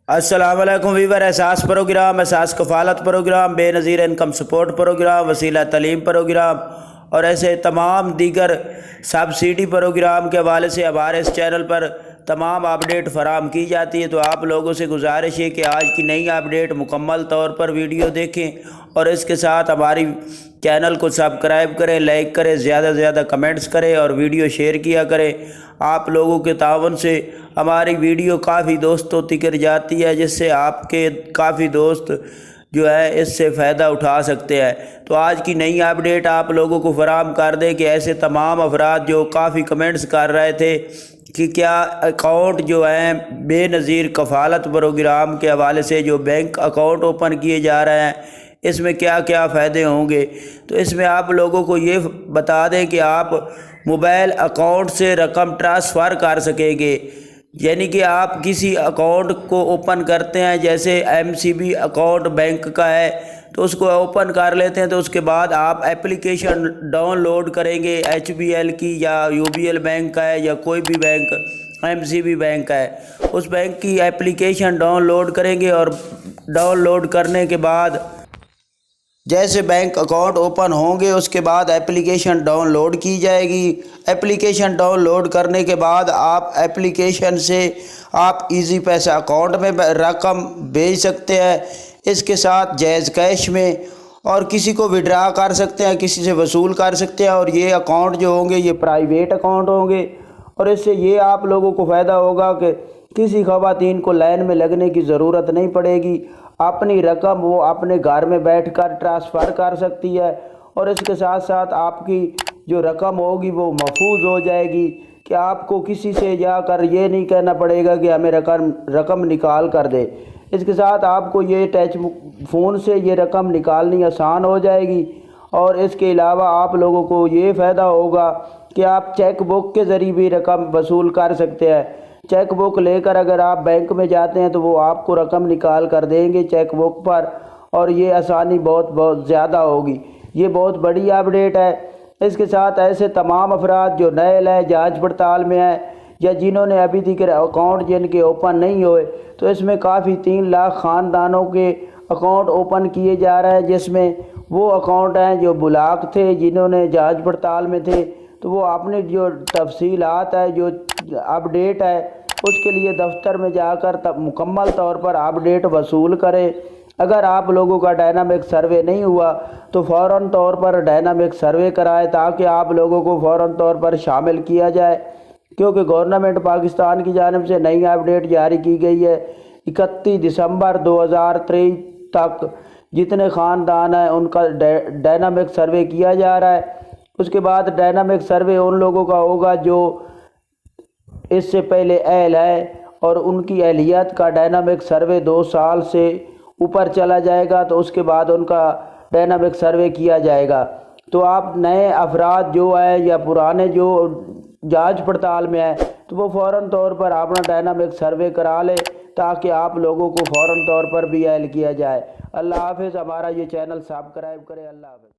السلام علیکم ویور، احساس پروگرام، احساس کفالت پروگرام، بے نظیر انکم سپورٹ پروگرام، وسیلہ تعلیم پروگرام اور ایسے تمام دیگر سبسڈی پروگرام کے حوالے سے ہمارے اس چینل پر تمام اپڈیٹ فراہم کی جاتی ہے۔ تو آپ لوگوں سے گزارش ہے کہ آج کی نئی اپڈیٹ مکمل طور پر ویڈیو دیکھیں اور اس کے ساتھ ہماری چینل کو سبسکرائب کریں، لائک کریں، زیادہ سے زیادہ کمنٹس کریں اور ویڈیو شیئر کیا کریں۔ آپ لوگوں کے تعاون سے ہماری ویڈیو کافی دوستوں تک جاتی ہے، جس سے آپ کے کافی دوست جو ہے اس سے فائدہ اٹھا سکتے ہیں۔ تو آج کی نئی اپڈیٹ آپ لوگوں کو فراہم کر دیں کہ ایسے تمام افراد جو کافی کمنٹس کر رہے تھے کہ کیا اکاؤنٹ جو ہیں بے نظیر کفالت پروگرام کے حوالے سے جو بینک اکاؤنٹ اوپن کیے جا رہے ہیں اس میں کیا کیا فائدے ہوں گے، تو اس میں آپ لوگوں کو یہ بتا دیں کہ آپ موبائل اکاؤنٹ سے رقم ٹرانسفر کر سکیں گے۔ یعنی کہ آپ کسی اکاؤنٹ کو اوپن کرتے ہیں، جیسے M C B account bank کا ہے تو اس کو اوپن کر لیتے ہیں، تو اس کے بعد آپ ایپلیکیشن ڈاؤن لوڈ کریں گے ایچ بی ایل کی، یا یو بی ایل بینک کا ہے، یا کوئی بھی bank M C B bank کا ہے، اس بینک کی ایپلیکیشن ڈاؤن لوڈ کریں گے اور ڈاؤن لوڈ کرنے کے بعد جیسے بینک اکاؤنٹ اوپن ہوں گے اس کے بعد ایپلیکیشن ڈاؤن لوڈ کی جائے گی۔ ایپلیکیشن ڈاؤن لوڈ کرنے کے بعد آپ ایپلیکیشن سے آپ ایزی پیسہ اکاؤنٹ میں رقم بھیج سکتے ہیں، اس کے ساتھ جائز کیش میں، اور کسی کو وڈرا کر سکتے ہیں، کسی سے وصول کر سکتے ہیں۔ اور یہ اکاؤنٹ جو ہوں گے یہ پرائیویٹ اکاؤنٹ ہوں گے، اور اس سے یہ آپ لوگوں کو فائدہ ہوگا کہ کسی خواتین کو لائن میں لگنے کی ضرورت نہیں پڑے گی۔ اپنی رقم وہ اپنے گھر میں بیٹھ کر ٹرانسفر کر سکتی ہے، اور اس کے ساتھ ساتھ آپ کی جو رقم ہوگی وہ محفوظ ہو جائے گی کہ آپ کو کسی سے جا کر یہ نہیں کہنا پڑے گا کہ ہمیں رقم نکال کر دے۔ اس کے ساتھ آپ کو یہ ٹچ فون سے یہ رقم نکالنی آسان ہو جائے گی، اور اس کے علاوہ آپ لوگوں کو یہ فائدہ ہوگا کہ آپ چیک بک کے ذریعے بھی رقم وصول کر سکتے ہیں۔ چیک بک لے کر اگر آپ بینک میں جاتے ہیں تو وہ آپ کو رقم نکال کر دیں گے چیک بک پر، اور یہ آسانی بہت زیادہ ہوگی۔ یہ بہت بڑی اپڈیٹ ہے۔ اس کے ساتھ ایسے تمام افراد جو نئے جانچ پڑتال میں ہیں یا جنہوں نے ابھی تک اکاؤنٹ جن کے اوپن نہیں ہوئے، تو اس میں کافی 3 لاکھ خاندانوں کے اکاؤنٹ اوپن کیے جا رہے ہیں، جس میں وہ اکاؤنٹ ہیں جو بلاک تھے، جنہوں نے جانچ پڑتال میں تھے، تو وہ اپنی جو تفصیلات ہے، جو اپڈیٹ ہے، اس کے لیے دفتر میں جا کر مکمل طور پر اپڈیٹ وصول کریں۔ اگر آپ لوگوں کا ڈائنامک سروے نہیں ہوا تو فوراً طور پر ڈائنامک سروے کرائیں، تاکہ آپ لوگوں کو فوراً طور پر شامل کیا جائے، کیونکہ گورنمنٹ پاکستان کی جانب سے نئی اپڈیٹ جاری کی گئی ہے۔ 31 دسمبر 2023 تک جتنے خاندان ہیں ان کا ڈائنامک سروے کیا جا رہا ہے۔ اس کے بعد ڈائنامک سروے ان لوگوں کا ہوگا جو اس سے پہلے اہل ہے، اور ان کی اہلیت کا ڈائنامک سروے 2 سال سے اوپر چلا جائے گا، تو اس کے بعد ان کا ڈائنامک سروے کیا جائے گا۔ تو آپ نئے افراد جو ہیں یا پرانے جو جانچ پڑتال میں ہیں، تو وہ فوراً طور پر اپنا ڈائنامک سروے کرا لیں، تاکہ آپ لوگوں کو فوراً طور پر بھی اہل کیا جائے۔ اللہ حافظ۔ ہمارا یہ چینل سبسکرائب کریں۔ اللہ حافظ۔